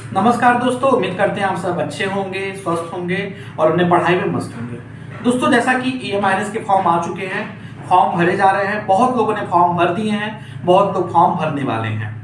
नमस्कार दोस्तों, उम्मीद करते हैं आप सब अच्छे होंगे, स्वस्थ होंगे और अपने पढ़ाई में मस्त होंगे। दोस्तों, जैसा कि EMIRS के फॉर्म आ चुके हैं, फॉर्म भरे जा रहे हैं, बहुत लोगों ने फॉर्म भर दिए हैं, बहुत लोग फॉर्म भरने वाले हैं।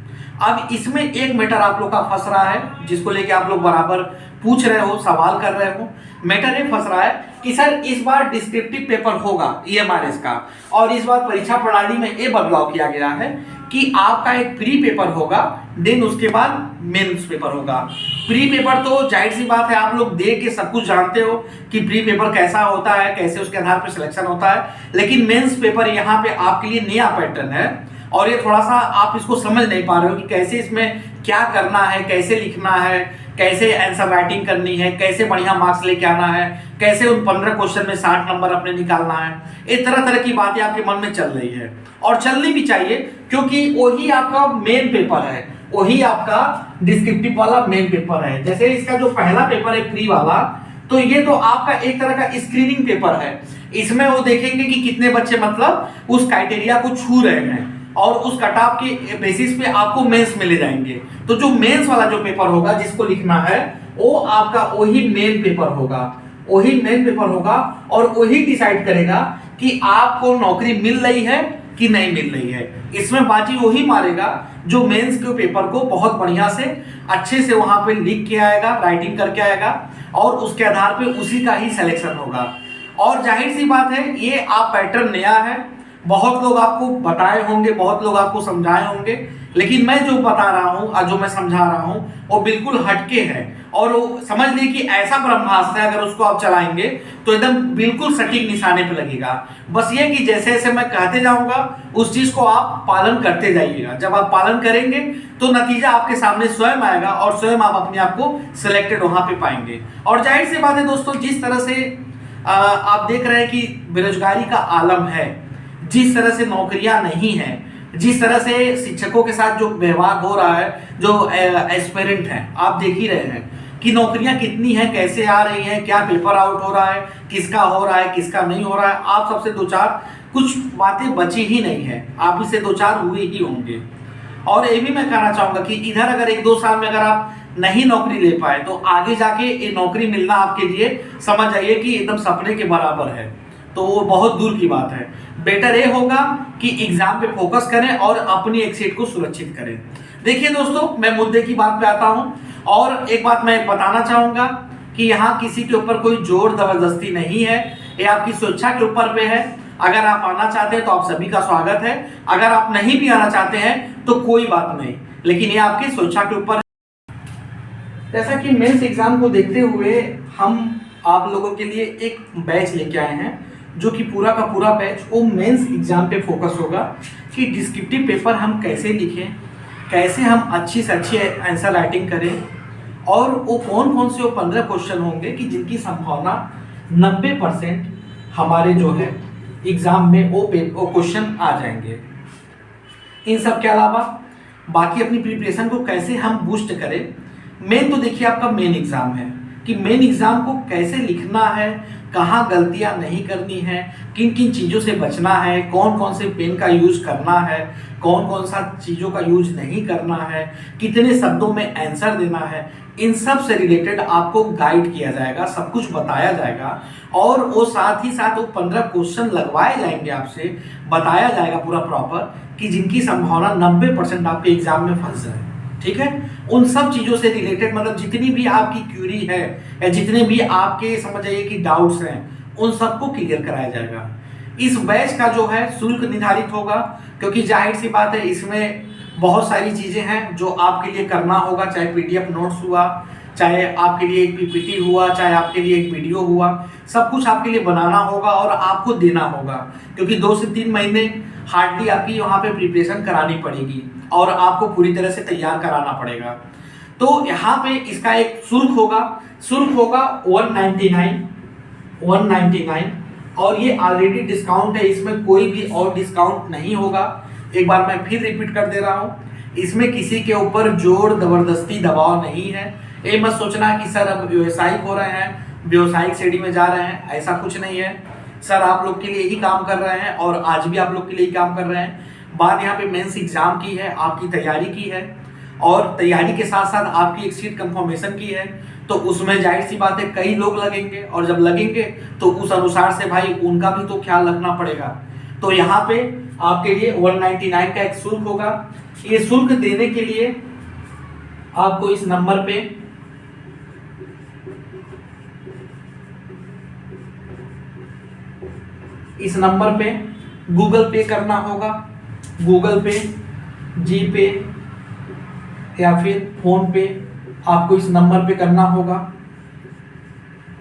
अब इसमें एक मैटर आप लोग का फंस रहा है, जिसको लेके आप लोग बराबर पूछ रहे हो, सवाल कर रहे हो। मैटर ये फंस रहा है कि सर इस बार डिस्क्रिप्टिव पेपर होगा EMIRS का, और इस बार परीक्षा प्रणाली में ये बदलाव किया गया है कि आपका एक प्री पेपर होगा, देन उसके बाद मेंस पेपर होगा। प्री पेपर तो जाहिर सी बात है, आप लोग देख के सब कुछ जानते हो कि प्री पेपर कैसा होता है, कैसे उसके आधार पर सिलेक्शन होता है। लेकिन मेंस पेपर यहाँ पे आपके लिए नया पैटर्न है और ये थोड़ा सा आप इसको समझ नहीं पा रहे हो कि कैसे इसमें क्या करना है, कैसे लिखना है, कैसे आंसर राइटिंग करनी है, कैसे बढ़िया मार्क्स लेके आना है, कैसे उन 15 क्वेश्चन में 60 नंबर अपने निकालना है। ये तरह तरह की बातें आपके मन में चल रही है और चलनी भी चाहिए, क्योंकि वही आपका मेन पेपर है, वही आपका डिस्क्रिप्टिव वाला मेन पेपर है। जैसे इसका जो पहला पेपर है प्री वाला, तो ये तो आपका एक तरह का स्क्रीनिंग पेपर है। इसमें वो देखेंगे कि कितने बच्चे मतलब उस क्राइटेरिया को छू रहे हैं और उस कट ऑफ के बेसिस पे आपको मेंस में ले जाएंगे। तो जो मेंस वाला जो पेपर होगा जिसको लिखना है, वो आपका वही मेन पेपर होगा, वही मेन पेपर होगा और वही डिसाइड करेगा कि आपको नौकरी मिल रही है कि नहीं मिल रही है। इसमें बाजी वही मारेगा जो मेंस के पेपर को बहुत बढ़िया से अच्छे से वहां पे लिख के आएगा, राइटिंग करके आएगा और उसके आधार पे उसी का ही सिलेक्शन होगा। और जाहिर सी बात है, ये आप पैटर्न नया है, बहुत लोग आपको बताए होंगे, बहुत लोग आपको समझाए होंगे, लेकिन मैं जो बता रहा हूँ और जो मैं समझा रहा हूँ वो बिल्कुल हटके है। और वो समझ ली कि ऐसा ब्रह्मास्त्र है, अगर उसको आप चलाएंगे तो एकदम बिल्कुल सटीक निशाने पे लगेगा। बस ये कि जैसे जैसे मैं कहते जाऊंगा उस चीज को आप पालन करते जाइएगा। जब आप पालन करेंगे तो नतीजा आपके सामने स्वयं आएगा और स्वयं आप अपने आप को सिलेक्टेड वहां पे पाएंगे। और जाहिर सी बात है दोस्तों, जिस तरह से आप देख रहे हैं कि बेरोजगारी का आलम है, जिस तरह से नौकरियां नहीं है, जिस तरह से शिक्षकों के साथ जो व्यवहार हो रहा है, जो एस्पिरेंट हैं, आप देख ही रहे हैं कि नौकरियां कितनी हैं, कैसे आ रही हैं, क्या पेपर आउट हो रहा है, किसका हो रहा है, किसका नहीं हो रहा है। आप सबसे दो चार कुछ बातें बची ही नहीं है, आप इससे दो चार हुए ही होंगे। और ये भी मैं कहना चाहूंगा कि इधर अगर 1-2 साल में अगर आप नहीं नौकरी ले पाए तो आगे जाके ये नौकरी मिलना आपके लिए समझ जाइए कि एकदम सपने के बराबर है, तो वो बहुत दूर की बात है। बेटर ये होगा कि एग्जाम पे फोकस करें और अपनी एक सीट को सुरक्षित करें। देखिए दोस्तों, मैं मुद्दे की बात पे आता हूं और एक बात मैं बताना चाहूंगा कि यहाँ किसी के ऊपर कोई जोर जबरदस्ती नहीं है, ये आपकी स्वेच्छा के ऊपर पे है। अगर आप आना चाहते हैं तो आप सभी का स्वागत है, अगर आप नहीं भी आना चाहते हैं तो कोई बात नहीं, लेकिन ये आपकी स्वेच्छा के ऊपर। जैसा कि मेंस एग्जाम को देखते हुए हम आप लोगों के लिए एक बैच लेके आए हैं, जो कि पूरा का पूरा बैच वो मेंस एग्जाम पे फोकस होगा कि डिस्क्रिप्टिव पेपर हम कैसे लिखें, कैसे हम अच्छी से अच्छी आंसर राइटिंग करें और वो कौन कौन से वो 15 क्वेश्चन होंगे कि जिनकी संभावना 90% हमारे जो है एग्जाम में वो क्वेश्चन आ जाएंगे। इन सब के अलावा बाकी अपनी प्रिपरेशन को कैसे हम बूस्ट करें। मेन तो देखिए आपका मेन एग्जाम है कि मेन एग्जाम को कैसे लिखना है, कहाँ गलतियां नहीं करनी है, किन किन चीज़ों से बचना है, कौन कौन से पेन का यूज करना है, कौन कौन सा चीज़ों का यूज नहीं करना है, कितने शब्दों में आंसर देना है, इन सब से रिलेटेड आपको गाइड किया जाएगा, सब कुछ बताया जाएगा। और वो साथ ही साथ वो 15 क्वेश्चन लगवाए जाएंगे, आपसे बताया जाएगा पूरा प्रॉपर कि जिनकी संभावना 90% आपके एग्जाम में फंस जाए। ठीक है, उन सब चीजों से रिलेटेड मतलब जितनी भी आपकी क्यूरी है या जितने भी आपके समझ जाइए कि डाउट्स हैं, उन सबको क्लियर कराया जाएगा। इस बैच का जो है शुल्क निर्धारित होगा, क्योंकि जाहिर सी बात है इसमें बहुत सारी चीजें हैं जो आपके लिए करना होगा, चाहे PDF नोट्स हुआ, चाहे आपके लिए एक PPT हुआ, चाहे आपके लिए एक वीडियो हुआ, सब कुछ आपके लिए बनाना होगा और आपको देना होगा, क्योंकि 2 से 3 महीने हार्डली आपकी वहाँ पे प्रिपरेशन करानी पड़ेगी और आपको पूरी तरह से तैयार कराना पड़ेगा। तो यहाँ पे इसका एक शुल्क होगा 199 और ये ऑलरेडी डिस्काउंट है, इसमें कोई भी और डिस्काउंट नहीं होगा। एक बार मैं फिर रिपीट कर दे रहा हूँ, इसमें किसी के ऊपर जोर जबरदस्ती दबाव नहीं है। ये मत सोचना कि सर अब व्यवसायिक हो रहे हैं, व्यवसायिक श्रेणी में जा रहे हैं, ऐसा कुछ नहीं है। सर आप लोग के लिए ही काम कर रहे हैं और आज भी आप लोग के लिए ही काम कर रहे हैं। बात यहाँ पे मेंस एग्जाम की है, आपकी तैयारी की है। और तैयारी के साथ साथ आपकी एक सीट कंफर्मेशन की है, तो उसमें जाहिर सी बात है कई लोग लगेंगे, और जब लगेंगे तो उस अनुसार से भाई उनका भी तो ख्याल रखना पड़ेगा। तो यहाँ पे आपके लिए 199 का एक शुल्क होगा। ये शुल्क देने के लिए आपको इस नंबर पे गूगल पे करना होगा, गूगल पे, जी पे या फिर फोन पे आपको इस नंबर पे करना होगा।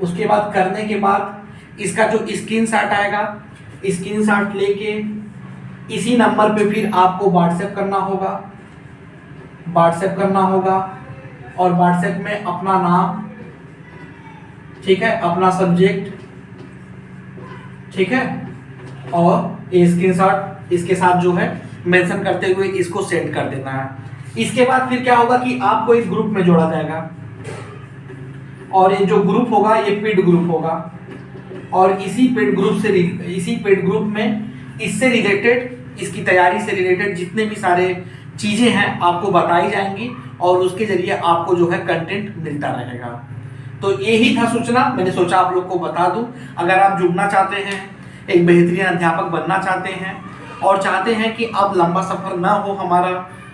उसके बाद करने के बाद इसका जो स्क्रीनशॉट आएगा, स्क्रीनशॉट लेके इसी नंबर पे फिर आपको व्हाट्सएप करना होगा, और व्हाट्सएप में अपना नाम, ठीक है, अपना सब्जेक्ट, ठीक है, और ये स्क्रीनशॉट इसके साथ जो है मेंशन करते हुए इसको सेंड कर देना है। इसके बाद फिर क्या होगा कि आपको एक ग्रुप में जोड़ा जाएगा, और ये जो ग्रुप होगा ये पेड ग्रुप होगा, और इसी पेड ग्रुप में इससे रिलेटेड, इसकी तैयारी से रिलेटेड जितने भी सारे चीजें हैं आपको बताई जाएंगी, और उसके जरिए आपको जो है कंटेंट मिलता रहेगा। तो यही था सूचना, मैंने सोचा आप लोग को बता दूं। अगर आप जुड़ना चाहते हैं, एक बेहतरीन अध्यापक बनना चाहते हैं, और चाहते हैं कि अब लंबा सफर ना हो हमारा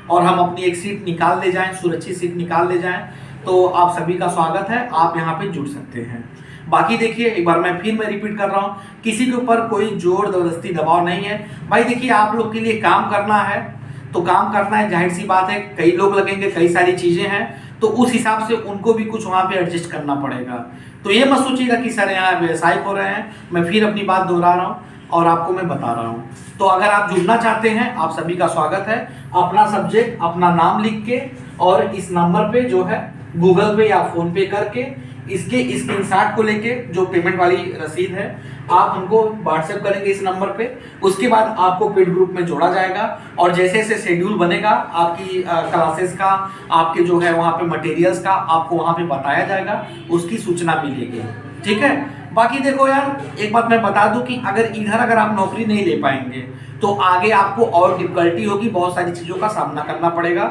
और हम अपनी एक सीट निकाल ले जाएं, सुरक्षित सीट निकाल ले जाएं, तो आप सभी का स्वागत है, आप यहाँ पे जुड़ सकते हैं। बाकी देखिए, एक बार मैं रिपीट कर रहा हूँ, किसी के ऊपर कोई जोर जबरदस्ती दबाव नहीं है भाई। देखिए, आप लोग के लिए काम करना है तो काम करना है, जाहिर सी बात है, कई लोग लगेंगे, कई सारी चीजें हैं, तो उस हिसाब से उनको भी कुछ वहां पे एडजस्ट करना पड़ेगा। तो ये मत सोचिएगा कि सर यहाँ व्यवसायिक हो रहे हैं, मैं फिर अपनी बात दोहरा रहा हूँ और आपको मैं बता रहा हूँ। तो अगर आप जुड़ना चाहते हैं, आप सभी का स्वागत है। अपना सब्जेक्ट, अपना नाम लिख के, और इस नंबर पे जो है गूगल पे या फोन पे करके इसके स्क्रीनशॉट को लेके, जो पेमेंट वाली रसीद है, आप हमको व्हाट्सएप करेंगे इस नंबर पे। उसके बाद आपको पेड ग्रुप में जोड़ा जाएगा, और जैसे जैसे शेड्यूल बनेगा आपकी क्लासेस का, आपके जो है वहाँ पे मटेरियल्स का, आपको वहाँ पे बताया जाएगा, उसकी सूचना मिलेगी, ठीक है। बाकी देखो यार, एक बात मैं बता दूं कि अगर आप नौकरी नहीं ले पाएंगे तो आगे आपको और डिफिकल्टी होगी, बहुत सारी चीज़ों का सामना करना पड़ेगा,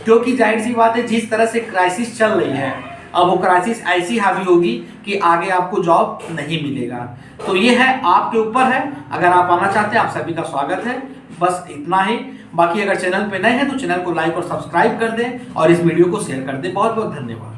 क्योंकि जाहिर सी बात है, जिस तरह से क्राइसिस चल रही है, अब वो क्राइसिस ऐसी हावी होगी कि आगे आपको जॉब नहीं मिलेगा। तो ये है, आपके ऊपर है। अगर आप आना चाहते हैं, आप सभी का स्वागत है। बस इतना ही। बाकी अगर चैनल पे नए हैं तो चैनल को लाइक और सब्सक्राइब कर दें, और इस वीडियो को शेयर कर दें। बहुत बहुत धन्यवाद।